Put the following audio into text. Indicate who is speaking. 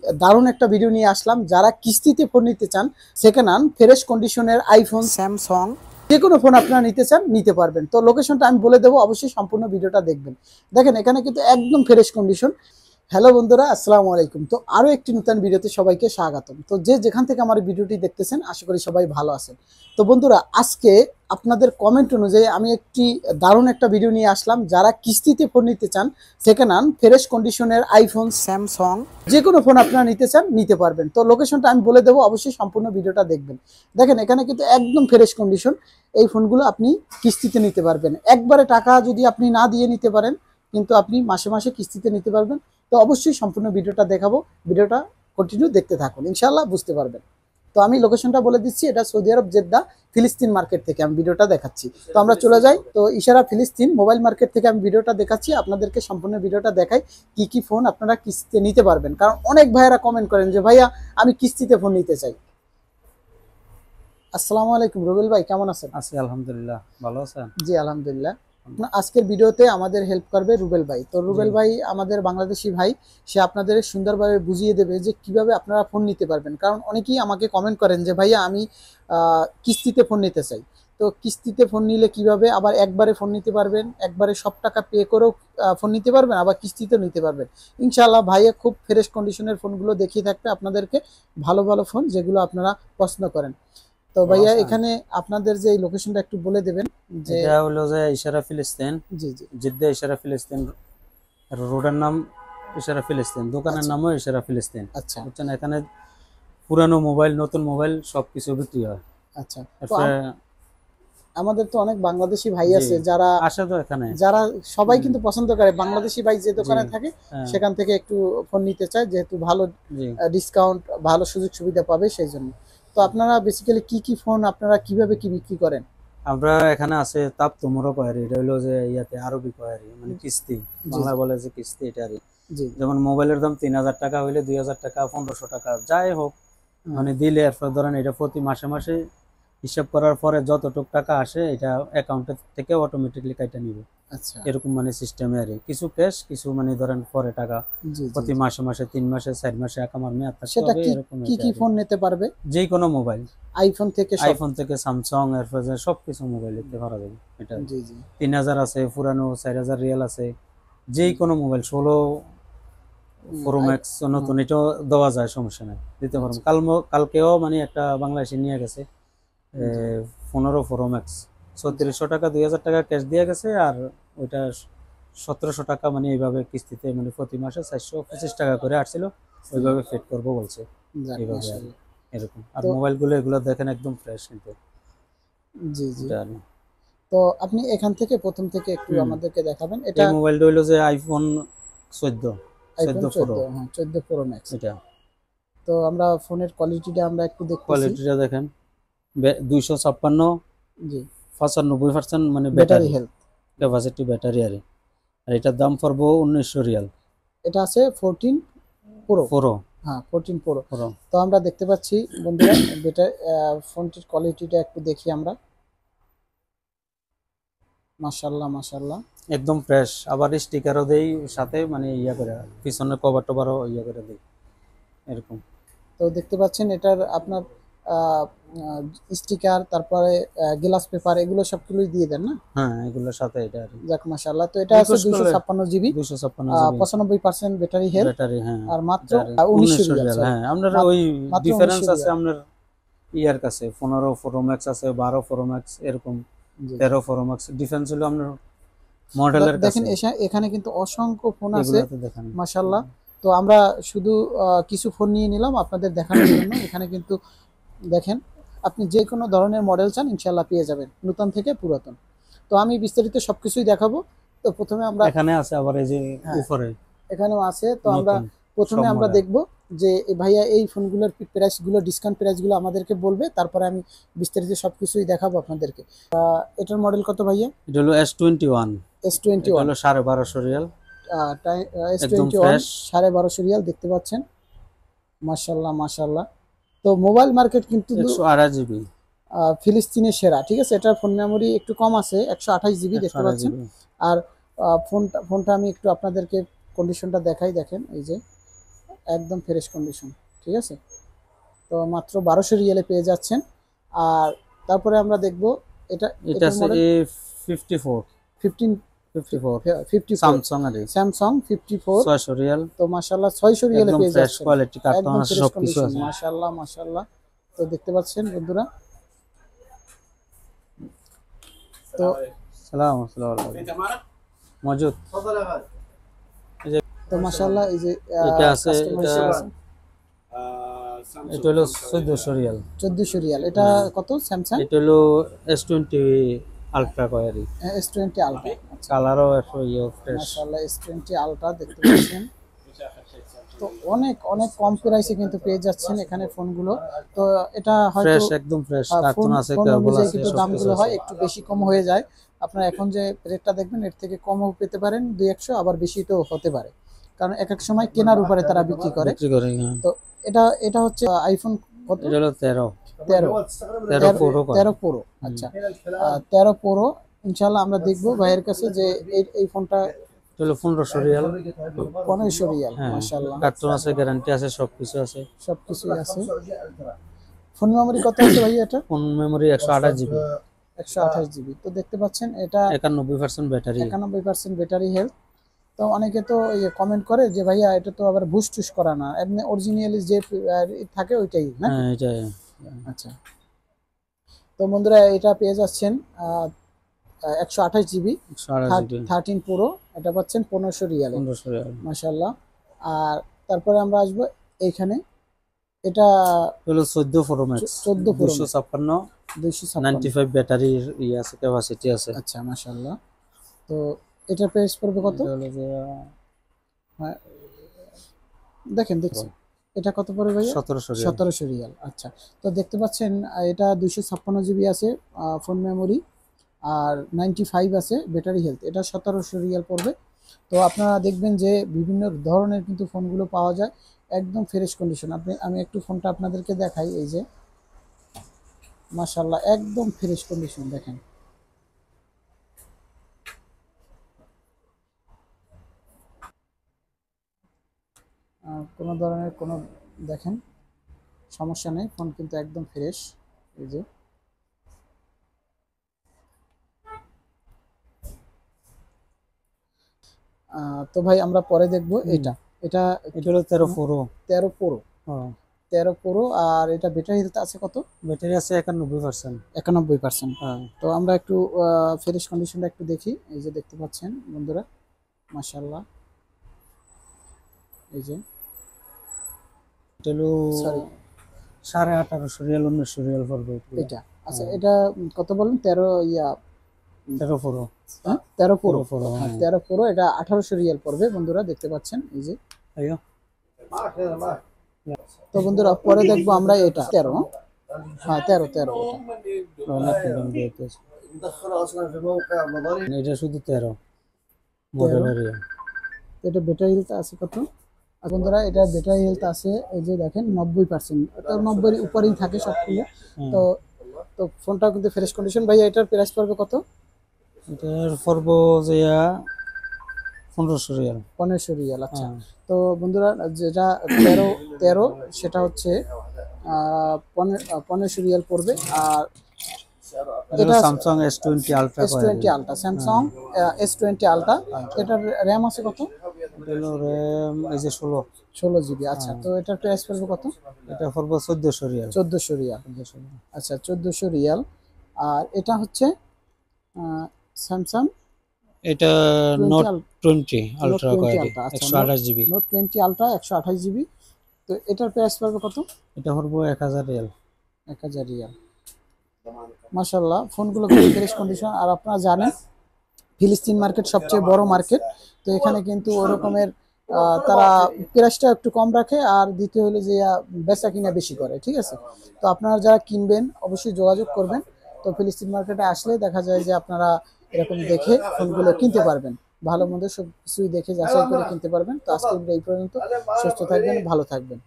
Speaker 1: দারুণ একটা ভিডিও নিয়ে আসলাম। যারা কিস্তিতে ফোন নিতে চান, সেকেন্ড হ্যান্ড ফ্রেশ কন্ডিশনের আইফোন, স্যামসাং যে কোনো ফোন আপনারা নিতে চান নিতে পারবেন। তো লোকেশনটা আমি বলে দেবো, অবশ্যই সম্পূর্ণ ভিডিওটা দেখবেন। দেখেন এখানে কিন্তু একদম ফ্রেশ কন্ডিশন। হ্যালো বন্ধুরা, আসসালামু আলাইকুম। তো আরও একটি নতুন ভিডিওতে সবাইকে স্বাগতম। তো যে যেখান থেকে আমার ভিডিওটি দেখতেছেন, আশা করি সবাই ভালো আছেন। তো বন্ধুরা, আজকে আপনাদের কমেন্ট অনুযায়ী আমি একটি দারুণ একটা ভিডিও নিয়ে আসলাম। যারা কিস্তিতে ফোন নিতে চান, সেকেন্ড হ্যান্ড ফ্রেশ কন্ডিশনের আইফোন, স্যামসাং যে কোনো ফোন আপনারা নিতে চান নিতে পারবেন। তো লোকেশনটা আমি বলে দেবো, অবশ্যই সম্পূর্ণ ভিডিওটা দেখবেন। দেখেন এখানে কিন্তু একদম ফ্রেশ কন্ডিশন। এই ফোনগুলো আপনি কিস্তিতে নিতে পারবেন। একবারে টাকা যদি আপনি না দিয়ে নিতে পারেন, কিন্তু আপনি মাসে মাসে কিস্তিতে নিতে পারবেন। তো অবশ্যই সম্পূর্ণ ভিডিওটা দেখাবো। ভিডিওটা কন্টিনিউ দেখতে থাকুন, ইনশাআল্লাহ বুঝতে পারবেন। তো আমি লোকেশনটা বলে দিচ্ছি, এটা সৌদি আরব জেদ্দা ফিলিস্তিন মার্কেট থেকে আমি ভিডিওটা দেখাচ্ছি। তো আমরা চলে যাই। তো ইশারা ফিলিস্তিন মোবাইল মার্কেট থেকে আমি ভিডিওটা দেখাচ্ছি, আপনাদেরকে সম্পূর্ণ ভিডিওটা দেখাই কি কি ফোন আপনারা কিস্তিতে নিতে পারবেন। কারণ অনেক ভাইয়েরা কমেন্ট করেন যে ভাইয়া আমি কিস্তিতে ফোন নিতে চাই। আসসালামু আলাইকুম রুবেল ভাই, কেমন আছেন?
Speaker 2: আছি আলহামদুলিল্লাহ, ভালো আছেন?
Speaker 1: জি আলহামদুলিল্লাহ। আজকের ভিডিওতে আমাদের হেল্প করবে রুবেল ভাই। তো রুবেল ভাই আমাদের বাংলাদেশি ভাই, সে আপনাদের সুন্দরভাবে বুঝিয়ে দেবে যে কিভাবে আপনারা ফোন নিতে পারবেন। কারণ অনেকেই আমাকে কমেন্ট করেন যে ভাইয়া আমি কিস্তিতে ফোন নিতে চাই। তো কিস্তিতে ফোন নিলে কিভাবে, আবার একবারে ফোন নিতে পারবেন, একবারে সব টাকা পে করেও ফোন নিতে পারবেন, আবার কিস্তিতেও নিতে পারবেন। ইনশাআল্লাহ ভাইয়া খুব ফ্রেশ কন্ডিশনের ফোনগুলো দেখিয়ে থাকবে আপনাদেরকে, ভালো ভালো ফোন যেগুলো আপনারা পছন্দ করেন। তো ভাইয়া এখানে আপনাদের যে লোকেশনটা একটু বলে দেবেন। যে
Speaker 2: এটা হলো যে ইশারা ফিলিস্তিন,
Speaker 1: জি জি,
Speaker 2: জিদ্দা ইশারা ফিলিস্তিন। রোডের নাম ইশারা ফিলিস্তিন, দোকানের নামও ইশারা ফিলিস্তিন।
Speaker 1: আচ্ছা
Speaker 2: বুঝছেন, এখানে পুরানো মোবাইল, নতুন মোবাইল সবকিছু বিক্রি হয়।
Speaker 1: আচ্ছা। তো
Speaker 2: এরপরে
Speaker 1: আমাদের তো অনেক বাংলাদেশি ভাই আছে যারা
Speaker 2: আসে তো এখানে,
Speaker 1: যারা সবাই কিন্তু পছন্দ করে বাংলাদেশি ভাই যে দোকানে থাকে
Speaker 2: হ্যাঁ,
Speaker 1: সেখান থেকে একটু ফোন নিতে চায়, যেহেতু ভালো
Speaker 2: জি।
Speaker 1: ডিসকাউন্ট, ভালো সুযোগ সুবিধা পাবে সেই জন্য। তো আপনারা বেসিক্যালি কি কি ফোন আপনারা কিভাবে কি বিক্রি করেন?
Speaker 2: আমরা এখানে আছে তাপ তোমরা কয়ারি, এটা হলো যে ইয়াতে আরবি কয়ারি, মানে কিস্তি, বাংলা বলে যে কিস্তি, এটা আর
Speaker 1: জি
Speaker 2: যেমন মোবাইলের দাম 3000 টাকা হইলে 2000 টাকা 1500 টাকা যাই হোক, মানে দিলে এরপর ধরেন এটা প্রতি মাসে মাসে হিসাব করার পরে যতটুক টাকা আসে এটা অ্যাকাউন্টের থেকে অটোমেটিকলি কাটা নিবে।
Speaker 1: আচ্ছা,
Speaker 2: এরকম মানে সিস্টেমে আর কিছু ক্যাশ, কিছু মানে ধরেন পরে টাকা
Speaker 1: জি
Speaker 2: প্রতি মাসে মাসে 3 মাসে 4 মাসে আমার মেয়াদ থাকতে
Speaker 1: সেটা
Speaker 2: হবে,
Speaker 1: কি
Speaker 2: এরকম
Speaker 1: কি কি ফোন নিতে পারবে?
Speaker 2: যে কোনো মোবাইল,
Speaker 1: আইফোন থেকে সব?
Speaker 2: আইফোন থেকে স্যামসাং, এরপর সবকিছু মোবাইল নিতে পারা যাবে। এটা
Speaker 1: জি জি
Speaker 2: 3000 আছে, পুরানো 4000 রিয়াল আছে, যে কোনো মোবাইল 16 প্রো ম্যাক্স নতুন এটাও দেওয়া যায়, সমস্যা নাই, দিতে পারবো। কালকেও মানে একটা বাংলাদেশি নিয়ে গেছে 15 প্রো ম্যাক্স, 3600 টাকা 2000 টাকা ক্যাশ দিয়ে গেছে, আর ওইটা 1700 টাকা মানে এইভাবে কিস্তিতে, মানে প্রতি মাসে 425 টাকা করে আসছিল, ওইভাবে ফিট করবো বলছে এইভাবে আর এরকম। আর মোবাইলগুলো এগুলো দেখেন একদম ফ্রেশ কিন্তু।
Speaker 1: জি জি। তো আপনি এখান থেকে প্রথম থেকে একটু আমাদেরকে দেখাবেন। এটা
Speaker 2: এই মোবাইলটা হলো যে আইফোন 14 প্রো,
Speaker 1: হ্যাঁ 14 প্রো ম্যাক্স।
Speaker 2: এটা।
Speaker 1: তো আমরা ফোনের কোয়ালিটিটা আমরা একটু দেখতেছি।
Speaker 2: কোয়ালিটিটা দেখেন, 256,
Speaker 1: জি
Speaker 2: 95% মানে
Speaker 1: ব্যাটারি হেলথ
Speaker 2: ক্যাপাসিটি ব্যাটারি। আর এটার দাম পড়বো 1900 রিয়াল।
Speaker 1: এটা আছে 14 প্রো
Speaker 2: প্রো,
Speaker 1: হ্যাঁ 14 প্রো।
Speaker 2: প্রো।
Speaker 1: তো আমরা দেখতে পাচ্ছি বন্ধুরা, ব্যাটারি ফোনটির কোয়ালিটিটা একটু দেখি আমরা। মাশাআল্লাহ মাশাআল্লাহ,
Speaker 2: একদম ফ্রেশ। আবার স্টিকারও দেই সাথে, মানে ইয়া করে পিছনে কভার টভারও ইয়া করে দেই এরকম।
Speaker 1: তো দেখতে পাচ্ছেন এটার আপনার স্টিকার, তারপরে গ্লাস পেপার, এগুলো সবগুলোই দিয়ে দেন না?
Speaker 2: হ্যাঁ, এগুলোর সাথে এটা আর
Speaker 1: যাক মাশাআল্লাহ। তো এটা আছে 256 জিবি, 95% ব্যাটারি হেলথ,
Speaker 2: ব্যাটারি, হ্যাঁ,
Speaker 1: আর মাত্র 1900 রিয়াল।
Speaker 2: হ্যাঁ, আপনার ওই ডিফারেন্স আছে আপনার ইয়ার কাছে। 15 প্রো ম্যাক্স আছে, 12 প্রো ম্যাক্স, এরকম 13 প্রো ম্যাক্স, ডিফারেন্স হলো আপনার মডেলের কাছে।
Speaker 1: দেখেন এখানে কিন্তু অসংখ্য ফোন আছে মাশাআল্লাহ। তো আমরা শুধু কিছু ফোন নিয়ে নিলাম আপনাদের দেখানোর জন্য। এখানে কিন্তু দেখেন আপনি যে কোনো ধরনের মডেল চান ইনশাআল্লাহ পেয়ে যাবেন, নতুন থেকে পুরাতন। তো আমি বিস্তারিত সবকিছুই দেখাবো। তো প্রথমে আমরা
Speaker 2: এখানে আছে, আবার এই যে উপরে
Speaker 1: এখানেও আছে। তো আমরা প্রথমে আমরা দেখব যে ভাইয়া এই ফোনগুলোর প্রাইসগুলো, ডিসকাউন্ট প্রাইসগুলো আমাদেরকে বলবে, তারপরে আমি বিস্তারিত সবকিছুই দেখাবো আপনাদেরকে। এটার মডেল কত ভাইয়া?
Speaker 2: এটা হলো S21, হলো 1250 রিয়াল,
Speaker 1: S21 1250 রিয়াল। দেখতে পাচ্ছেন মাশাআল্লাহ মাশাআল্লাহ। তো মোবাইল মার্কেট কিন্তু
Speaker 2: 128 জিবি
Speaker 1: ফিলিস্তিনের সেরা, ঠিক আছে। এটার ফোন মেমোরি একটু কম আছে, 128 জিবি দেখতে পাচ্ছেন। আর ফোনটা আমি একটু আপনাদেরকে কন্ডিশনটা দেখাই। দেখেন এই যে একদম ফ্রেশ কন্ডিশন, ঠিক আছে। তো মাত্র 1200 রিয়ালে পেয়ে যাচ্ছেন। আর তারপরে আমরা দেখব এটা,
Speaker 2: এটা
Speaker 1: এটার
Speaker 2: আছে
Speaker 1: মডেল
Speaker 2: A54
Speaker 1: 15
Speaker 2: 54
Speaker 1: 54
Speaker 2: স্যামসাং এর
Speaker 1: স্যামসাং 54।
Speaker 2: 600 রিয়াল,
Speaker 1: তো মাশাআল্লাহ 600 রিয়ালে
Speaker 2: একদম
Speaker 1: পেয়ে
Speaker 2: ফ্রেশ
Speaker 1: যাচ্ছেন,
Speaker 2: কোয়ালিটি, কার্টন
Speaker 1: একদম
Speaker 2: আছে,
Speaker 1: ফ্রেশ
Speaker 2: সবকিছু
Speaker 1: কন্ডিশন,
Speaker 2: আছে।
Speaker 1: মাশাআল্লাহ মাশাআল্লাহ। তো দেখতে পাচ্ছেন বন্ধুরা, তো
Speaker 2: সালাম আসসালামু মজুদ। এই যে
Speaker 1: তো মাশাআল্লাহ এই যে
Speaker 2: এটা আছে,
Speaker 1: কাস্টমার
Speaker 2: এটা
Speaker 1: এসে গেছে।
Speaker 2: এটা হলো 1400 রিয়াল।
Speaker 1: 1400 রিয়াল, এটা
Speaker 2: হ্যাঁ।
Speaker 1: কত স্যামসাং
Speaker 2: এটা হলো S20 ultra query,
Speaker 1: S20 ultra. আচ্ছা
Speaker 2: কালারও একটু ফ্রেশ।
Speaker 1: মাশাআল্লাহ S20 আলট্রা দেখতে পাচ্ছেন। তো অনেক অনেক কম প্রাইসে কিন্তু পেয়ে যাচ্ছেন এখানে ফোনগুলো। তো এটা হয়তো
Speaker 2: ফ্রেশ, একদম ফ্রেশ,
Speaker 1: ফোন
Speaker 2: কার্টন আছে,
Speaker 1: ফোন
Speaker 2: কেবল
Speaker 1: অনুযায়ী
Speaker 2: আছে,
Speaker 1: কিন্তু
Speaker 2: সবকিছু
Speaker 1: দামগুলো
Speaker 2: আছে।
Speaker 1: হয় একটু বেশি কম হয়ে যায়। আপনারা এখন যে রেটটা দেখবেন এর থেকে কমও পেতে পারেন 2-100, আবার বেশি তো হতে পারে, কারণ এক এক সময় কেনার উপরে তারা বিক্রি করে।
Speaker 2: বিক্রি করে, হ্যাঁ।
Speaker 1: তো এটা এটা হচ্ছে আইফোন কত,
Speaker 2: এটা হলো 13
Speaker 1: 13
Speaker 2: প্রো।
Speaker 1: 13 প্রো। আচ্ছা 13 প্রো ইনশাআল্লাহ আমরা দেখবো ভাইয়ের কাছে যে এই ফোনটা
Speaker 2: এটা হলো 1500 রিয়াল।
Speaker 1: 1500 রিয়াল।
Speaker 2: হ্যাঁ,
Speaker 1: মাশাআল্লাহ
Speaker 2: কার্টন আছে, গ্যারান্টি আছে, সবকিছু আছে।
Speaker 1: সবকিছুই আছে। ফোন মেমোরি কত আছে ভাই এটা?
Speaker 2: Phone memory 128 GB,
Speaker 1: 128 GB. তো দেখতে পাচ্ছেন এটা
Speaker 2: 91% ব্যাটারি।
Speaker 1: 91% battery health. তো অনেকে তো কমেন্ট করে যে ভাইয়া এটা তো আবার বুস্ট টুস করা না, এমনি অরিজিনালি যে থাকে ওইটাই না।
Speaker 2: হ্যাঁ এটাই।
Speaker 1: আচ্ছা তো বন্ধুরা এটা পেয়ে যাচ্ছেন 128 জিবি
Speaker 2: 128 জিবি
Speaker 1: 13 প্রো, এটা পাচ্ছেন 1500 রিয়ালে।
Speaker 2: 1500 রিয়াল।
Speaker 1: মাশাআল্লাহ। আর তারপরে আমরা আসবো এইখানে, এটা
Speaker 2: হলো 14 প্রো ম্যাক্স,
Speaker 1: 14 প্রো
Speaker 2: 256
Speaker 1: 256।
Speaker 2: 95 ব্যাটারির ইয়ে আছে, ক্যাপাসিটি আছে।
Speaker 1: আচ্ছা মাশাআল্লাহ। তো এটা প্রাইস পড়বে কত?
Speaker 2: এটা হলো যে
Speaker 1: হ্যাঁ, দেখেন দেখছি এটা কত পড়বে ভাইয়া?
Speaker 2: 1700 রিয়াল।
Speaker 1: 1700 রিয়াল। আচ্ছা তো দেখতে পাচ্ছেন এটা 256 জিবি আছে ফোন মেমোরি, আর 95 আছে ব্যাটারি হেলথ, এটা 1700 রিয়াল পড়বে। তো আপনারা দেখবেন যে বিভিন্ন ধরনের কিন্তু ফোনগুলো পাওয়া যায় একদম ফ্রেশ কন্ডিশন। আমি একটু ফোনটা আপনাদেরকে দেখাই, এই যে মাশাআল্লাহ একদম ফ্রেশ কন্ডিশন দেখেন। কোনো ধরনের কোনো দেখেন সমস্যা নেই, ফোন কিন্তু একদম ফ্রেশ। এই যে তো ভাই আমরা পরে দেখব এটা এটা
Speaker 2: এটা হলো 13 প্রো।
Speaker 1: 13 প্রো।
Speaker 2: হ্যাঁ,
Speaker 1: 13 প্রো। আর এটা ব্যাটারি হেলথ আছে কত?
Speaker 2: ব্যাটারি আছে 91%।
Speaker 1: 91%।
Speaker 2: হ্যাঁ,
Speaker 1: তো আমরা একটু ফ্রেশ কন্ডিশনটা একটু দেখি। এই যে দেখতে পাচ্ছেন বন্ধুরা মাশাআল্লাহ, এই যে
Speaker 2: এটা হলো
Speaker 1: সরি
Speaker 2: 1850 রিয়াল, 1900 রিয়াল পড়বে
Speaker 1: এটা। আচ্ছা এটা কত বলেন? 13
Speaker 2: 13 প্রো।
Speaker 1: হ্যাঁ 13 প্রো।
Speaker 2: 13 প্রো,
Speaker 1: হ্যাঁ 13 প্রো, এটা 1800 রিয়াল পড়বে বন্ধুরা দেখতে পাচ্ছেন এই যে।
Speaker 2: আইয়ো।
Speaker 1: তো বন্ধুরা পরে দেখবো আমরা এটা 13। হ্যাঁ 13 এটা।
Speaker 2: অনেক দাম দিয়েছে। এটা শুধু 13 মডেলের।
Speaker 1: এটা ব্যাটারি হেলথ আছে কত? আর বন্ধুরা এটা ব্যাটারি হেলথ আছে এই যে দেখেন 90%, তো 90 এর উপরেই থাকে সবগুলো। তো তো ফোনটা কিন্তু ফ্রেশ কন্ডিশন। ভাই এটার প্রাইস পড়বে কত?
Speaker 2: এটার পড়ব যে 1500 রিয়াল।
Speaker 1: 1500 রিয়াল। আচ্ছা তো বন্ধুরা যেটা 13 সেটা হচ্ছে 1500 রিয়াল পড়বে। আর
Speaker 2: এটা Samsung S20 ultra
Speaker 1: S20 ultra, Samsung S20 ultra. এটার র্যাম আছে কত?
Speaker 2: হলো RAM এই যে
Speaker 1: 16 জিবি। আচ্ছা তো এটার প্রাইস পড়বে কত?
Speaker 2: এটা পড়ব 1400 রিয়াল।
Speaker 1: 1400 রিয়াল। আচ্ছা 1400 রিয়াল। আর এটা হচ্ছে স্যামসাং
Speaker 2: এটা নোট 20 আলট্রা
Speaker 1: Note 20
Speaker 2: কোয়ারি,
Speaker 1: আলট্রা। আচ্ছা
Speaker 2: 128 জিবি।
Speaker 1: Note 20 ultra 128 GB. তো এটার প্রাইস পড়বে কত?
Speaker 2: এটা পড়ব 1000 রিয়াল।
Speaker 1: 1000 রিয়াল। মাশাআল্লাহ ফোনগুলো ফ্রেশ কন্ডিশন। আর আপনারা জানেন ফিলিস্তিন মার্কেট সবচেয়ে বড় মার্কেট, তো এখানে কিন্তু ওই রকমের তারা প্রাইসটা একটু কম রাখে, আর দ্বিতীয় হলো যে বেচা কিনা বেশি করে, ঠিক আছে। তো আপনারা যারা কিনবেন অবশ্যই যোগাযোগ করবেন। তো ফিলিস্তিন মার্কেটে আসলে দেখা যায় যে আপনারা এরকম দেখে ফোনগুলো কিনতে পারবেন, ভালো মন্দ সব কিছুই দেখে যাচাই করে কিনতে পারবেন। তো আজকে এই পর্যন্ত, সুস্থ থাকবেন, ভালো থাকবেন।